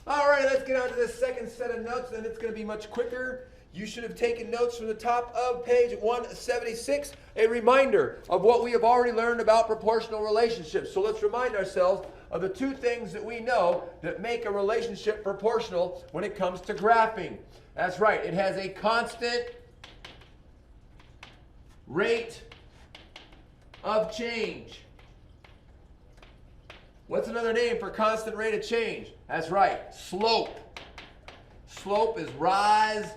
All right, let's get on to this second set of notes, and it's going to be much quicker. You should have taken notes from the top of page 176, a reminder of what we have already learned about proportional relationships. So let's remind ourselves of the two things that we know that make a relationship proportional when it comes to graphing. That's right, it has a constant rate of change. What's another name for constant rate of change? That's right, slope. Slope is rise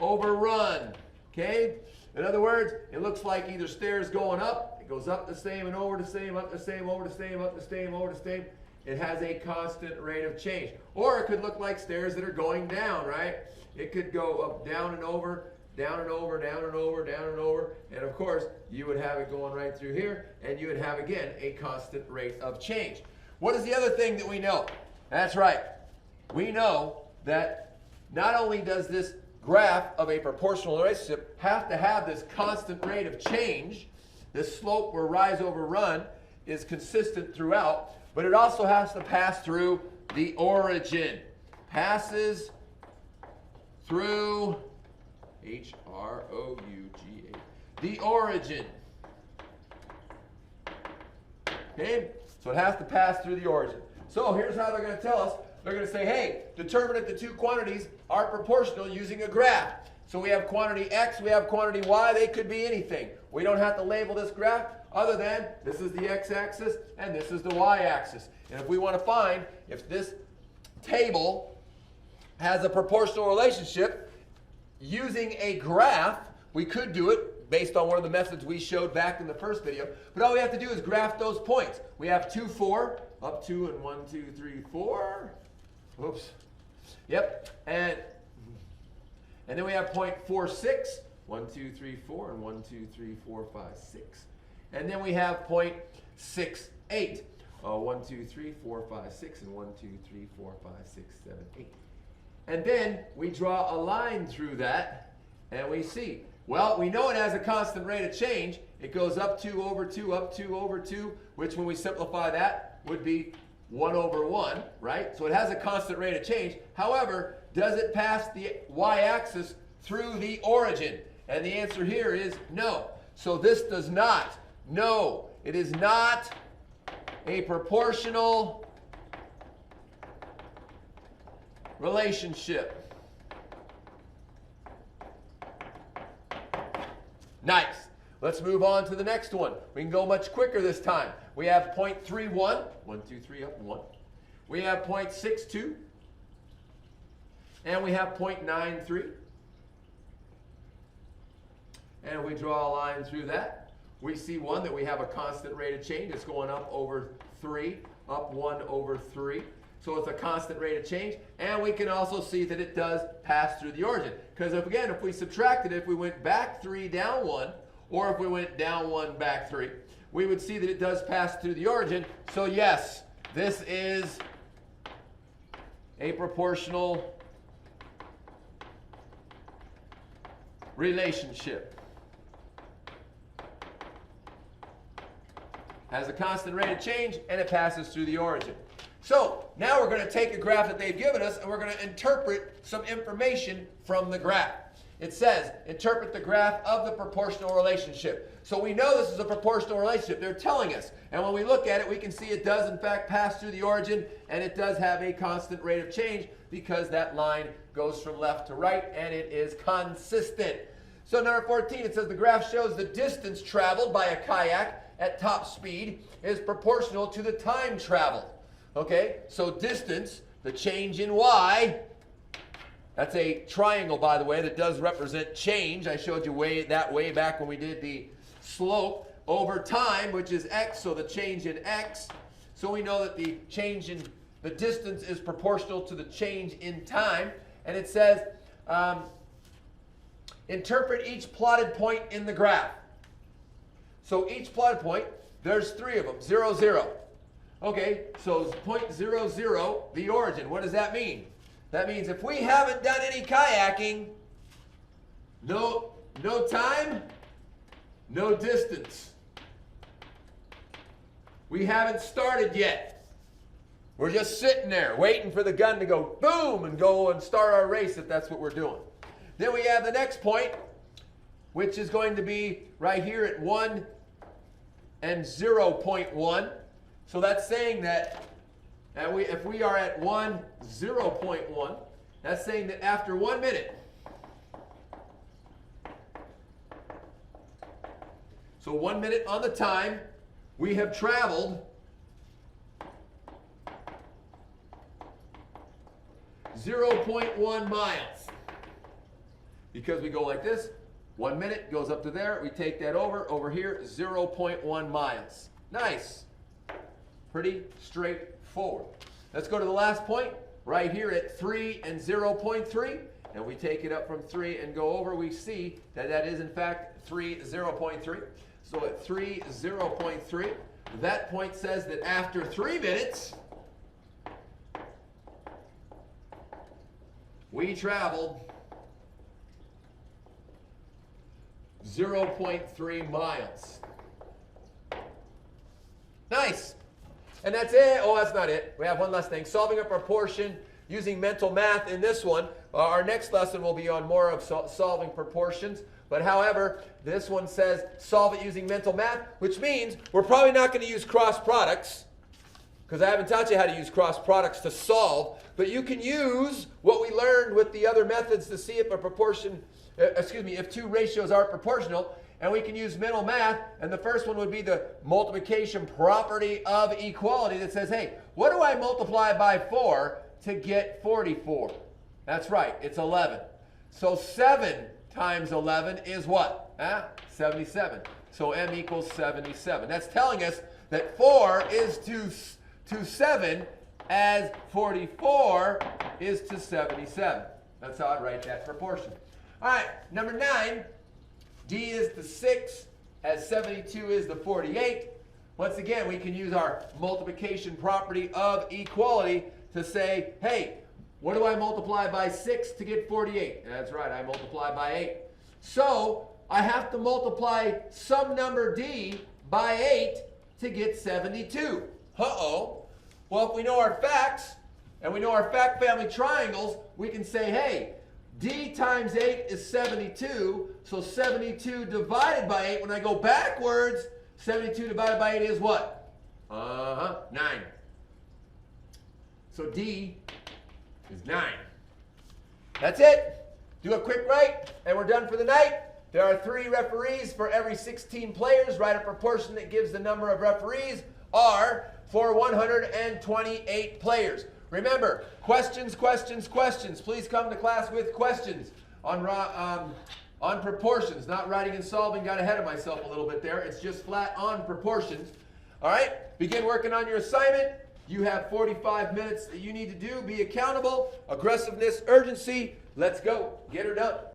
over run, okay? In other words, it looks like either stairs going up, it goes up the same and over the same, up the same, over the same, up the same, over the same. It has a constant rate of change. Or it could look like stairs that are going down, right? It could go up, down and over, down and over, down and over, down and over. And of course, you would have it going right through here, and you would have, again, a constant rate of change. What is the other thing that we know? That's right. We know that not only does this graph of a proportional relationship have to have this constant rate of change, this slope where rise over run is consistent throughout, but it also has to pass through the origin. Passes through H-R-O-U-G-A, the origin. Okay, so it has to pass through the origin. So here's how they're going to tell us. They're going to say, hey, determine if the two quantities are proportional using a graph. So we have quantity X, we have quantity Y, they could be anything. We don't have to label this graph other than this is the X-axis and this is the Y-axis. And if we want to find if this table has a proportional relationship using a graph, we could do it based on one of the methods we showed back in the first video. But all we have to do is graph those points. We have 2, 4, up 2 and 1, 2, 3, 4. Oops. Yep. And then we have point 4, 6. 1, 2, 3, 4, and 1, 2, 3, 4, 5, 6. And then we have point 6, 8. 1, 2, 3, 4, 5, 6, and 1, 2, 3, 4, 5, 6, 7, 8. And then we draw a line through that, and we see. Well, we know it has a constant rate of change. It goes up 2 over 2, up 2 over 2, which when we simplify that would be 1 over 1, right? So it has a constant rate of change. However, does it pass the y-axis through the origin? And the answer here is no. So this does not. No, it is not a proportional relationship. Nice. Let's move on to the next one. We can go much quicker this time. We have 0.31, 1, 2, 3, up 1. We have 0.62, and we have 0.93. And we draw a line through that. We see one that we have a constant rate of change. It's going up over 3, up 1 over 3. So it's a constant rate of change. And we can also see that it does pass through the origin. Because if we subtracted it, if we went back 3, down 1, or if we went down 1, back 3, we would see that it does pass through the origin. So yes, this is a proportional relationship. Has a constant rate of change, and it passes through the origin. So now we're going to take a graph that they've given us, and we're going to interpret some information from the graph. It says, interpret the graph of the proportional relationship. So we know this is a proportional relationship. They're telling us. And when we look at it, we can see it does, in fact, pass through the origin, and it does have a constant rate of change because that line goes from left to right, and it is consistent. So number 14, it says the graph shows the distance traveled by a kayak at top speed is proportional to the time traveled. Okay, so distance, the change in y, that's a triangle, by the way, that does represent change. I showed you way back when we did the slope over time, which is x, so the change in x. So we know that the change in the distance is proportional to the change in time. And it says, interpret each plotted point in the graph. So each plotted point, there's 3 of them, 0, 0. Okay, so point 0, 0, the origin. What does that mean? That means if we haven't done any kayaking, no time, no distance. We haven't started yet. We're just sitting there waiting for the gun to go boom and go and start our race if that's what we're doing. Then we have the next point, which is going to be right here at 1 and 0.1. So that's saying that if we are at 1, 0.1, that's saying that after 1 minute, so 1 minute on the time, we have traveled 0.1 miles. Because we go like this, 1 minute goes up to there, we take that over here, 0.1 miles. Nice. Pretty straightforward. Let's go to the last point, right here at 3 and 0.3. And we take it up from 3 and go over, we see that that is in fact 3, 0.3. So at 3, 0.3, that point says that after 3 minutes, we traveled 0.3 miles. Nice. And that's it. Oh, that's not it. We have one last thing. Solving a proportion using mental math in this one. Our next lesson will be on more of solving proportions. But however, this one says solve it using mental math, which means we're probably not going to use cross products, because I haven't taught you how to use cross products to solve. But you can use what we learned with the other methods to see if a proportion, if two ratios are proportional. And we can use mental math, and the first one would be the multiplication property of equality that says, hey, what do I multiply by 4 to get 44? That's right, it's 11. So 7 times 11 is what? 77. So m equals 77. That's telling us that 4 is to 7 as 44 is to 77. That's how I'd write that proportion. All right, number 9. D is the 6 as 72 is the 48. Once again, we can use our multiplication property of equality to say, hey, what do I multiply by 6 to get 48? That's right, I multiply by 8. So I have to multiply some number D by 8 to get 72. Uh-oh. Well, if we know our facts, and we know our fact family triangles, we can say, hey, D times 8 is 72, so 72 divided by 8, when I go backwards, 72 divided by 8 is what? 9. So D is 9. That's it. Do a quick write, and we're done for the night. There are 3 referees for every 16 players. Write a proportion that gives the number of referees, R, for 128 players. Remember, questions, questions, questions. Please come to class with questions on proportions. Not writing and solving. Got ahead of myself a little bit there. It's just flat on proportions. All right? Begin working on your assignment. You have 45 minutes that you need to do. Be accountable. Aggressiveness, urgency. Let's go. Get her done.